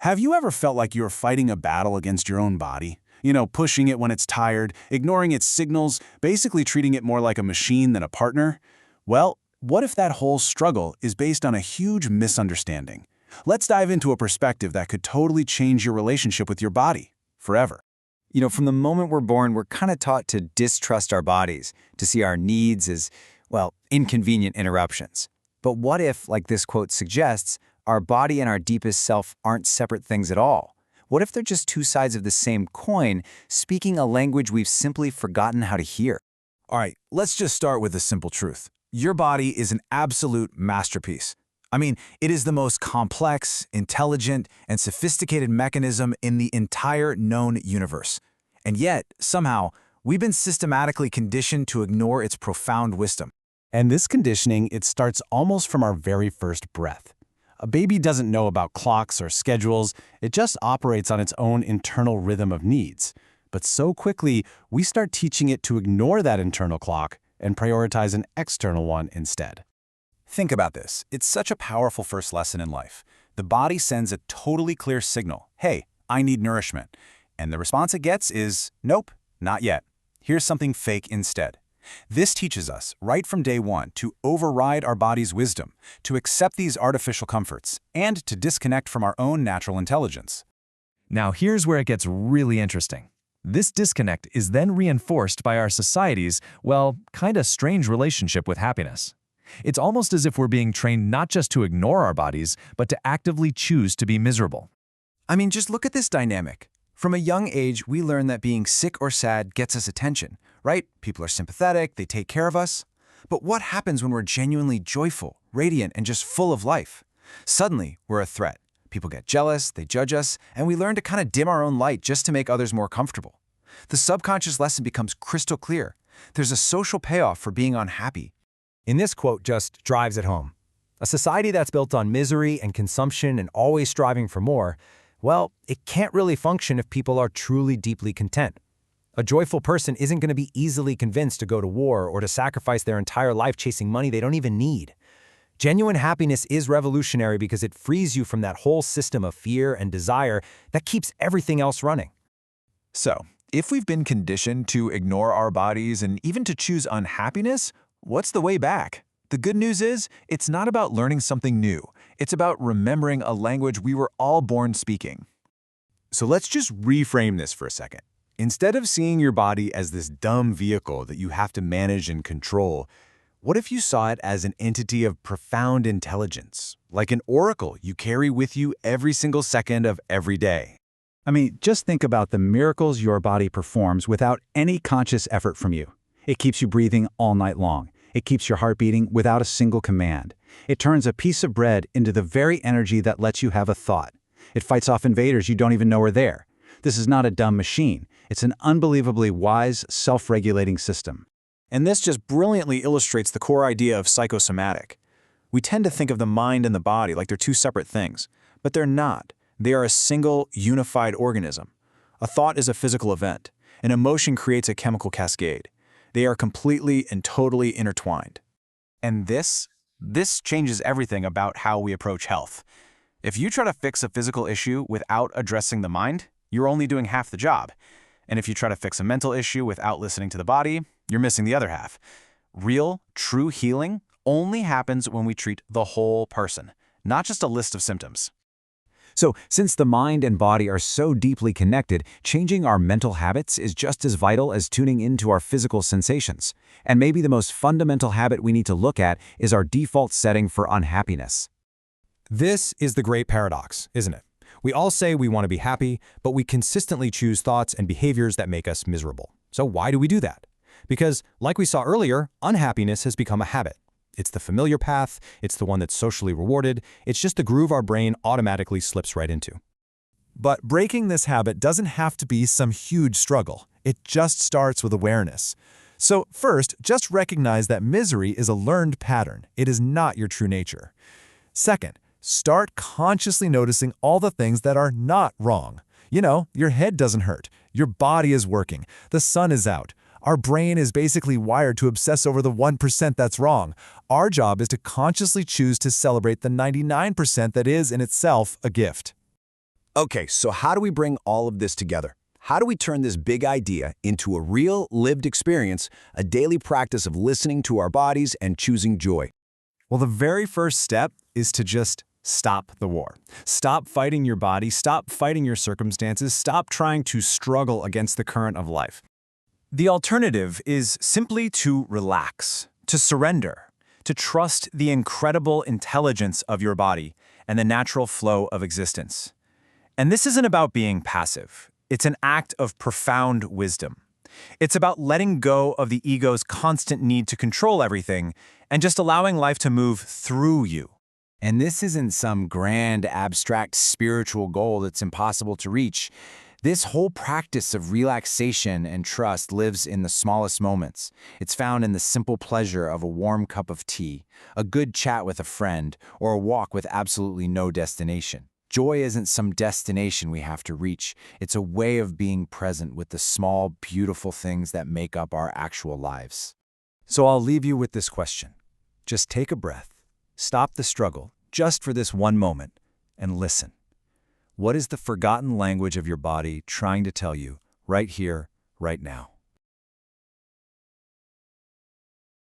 Have you ever felt like you're fighting a battle against your own body? Pushing it when it's tired, ignoring its signals, basically treating it more like a machine than a partner? Well, what if that whole struggle is based on a huge misunderstanding? Let's dive into a perspective that could totally change your relationship with your body, forever. From the moment we're born, we're kind of taught to distrust our bodies, to see our needs as, well, inconvenient interruptions. But what if, like this quote suggests, our body and our deepest self aren't separate things at all? What if they're just two sides of the same coin, speaking a language we've simply forgotten how to hear? All right, let's just start with a simple truth. Your body is an absolute masterpiece. It is the most complex, intelligent, and sophisticated mechanism in the entire known universe. And yet, somehow, we've been systematically conditioned to ignore its profound wisdom. And this conditioning, it starts almost from our very first breath. A baby doesn't know about clocks or schedules, it just operates on its own internal rhythm of needs. But so quickly, we start teaching it to ignore that internal clock and prioritize an external one instead. Think about this. It's such a powerful first lesson in life. The body sends a totally clear signal, hey, I need nourishment. And the response it gets is, nope, not yet. Here's something fake instead. This teaches us, right from day one, to override our body's wisdom, to accept these artificial comforts, and to disconnect from our own natural intelligence. Now here's where it gets really interesting. This disconnect is then reinforced by our society's, well, kinda strange relationship with happiness. It's almost as if we're being trained not just to ignore our bodies, but to actively choose to be miserable. Just look at this dynamic. From a young age, we learn that being sick or sad gets us attention, right? People are sympathetic, they take care of us. But what happens when we're genuinely joyful, radiant, and just full of life? Suddenly, we're a threat. People get jealous, they judge us, and we learn to kind of dim our own light just to make others more comfortable. The subconscious lesson becomes crystal clear. There's a social payoff for being unhappy. In this quote just drives it home. A society that's built on misery and consumption and always striving for more, well, it can't really function if people are truly deeply content. A joyful person isn't going to be easily convinced to go to war or to sacrifice their entire life chasing money they don't even need. Genuine happiness is revolutionary because it frees you from that whole system of fear and desire that keeps everything else running. So, if we've been conditioned to ignore our bodies and even to choose unhappiness, what's the way back? The good news is, it's not about learning something new. It's about remembering a language we were all born speaking. So let's just reframe this for a second. Instead of seeing your body as this dumb vehicle that you have to manage and control, what if you saw it as an entity of profound intelligence, like an oracle you carry with you every single second of every day? Just think about the miracles your body performs without any conscious effort from you. It keeps you breathing all night long. It keeps your heart beating without a single command. It turns a piece of bread into the very energy that lets you have a thought. It fights off invaders you don't even know are there. This is not a dumb machine. It's an unbelievably wise, self-regulating system. And this just brilliantly illustrates the core idea of psychosomatic. We tend to think of the mind and the body like they're two separate things, but they're not. They are a single, unified organism. A thought is a physical event. An emotion creates a chemical cascade. They are completely and totally intertwined. And this changes everything about how we approach health. If you try to fix a physical issue without addressing the mind, you're only doing half the job. And if you try to fix a mental issue without listening to the body, you're missing the other half. Real, true healing only happens when we treat the whole person, not just a list of symptoms. So, since the mind and body are so deeply connected, changing our mental habits is just as vital as tuning into our physical sensations. And maybe the most fundamental habit we need to look at is our default setting for unhappiness. This is the great paradox, isn't it? We all say we want to be happy, but we consistently choose thoughts and behaviors that make us miserable. So why do we do that? Because, like we saw earlier, unhappiness has become a habit. It's the familiar path, it's the one that's socially rewarded, it's just the groove our brain automatically slips right into. But breaking this habit doesn't have to be some huge struggle. It just starts with awareness. So first, just recognize that misery is a learned pattern. It is not your true nature. Second, start consciously noticing all the things that are not wrong. Your head doesn't hurt. Your body is working. The sun is out. Our brain is basically wired to obsess over the 1% that's wrong. Our job is to consciously choose to celebrate the 99% that is in itself a gift. Okay, so how do we bring all of this together? How do we turn this big idea into a real, lived experience, a daily practice of listening to our bodies and choosing joy? Well, the very first step is to just stop the war. Stop fighting your body, stop fighting your circumstances, stop trying to struggle against the current of life. The alternative is simply to relax, to surrender, to trust the incredible intelligence of your body and the natural flow of existence. And this isn't about being passive. It's an act of profound wisdom. It's about letting go of the ego's constant need to control everything and just allowing life to move through you. And this isn't some grand, abstract spiritual goal that's impossible to reach. This whole practice of relaxation and trust lives in the smallest moments. It's found in the simple pleasure of a warm cup of tea, a good chat with a friend, or a walk with absolutely no destination. Joy isn't some destination we have to reach. It's a way of being present with the small, beautiful things that make up our actual lives. So I'll leave you with this question. Just take a breath, stop the struggle just for this one moment, and listen. What is the forgotten language of your body trying to tell you right here, right now?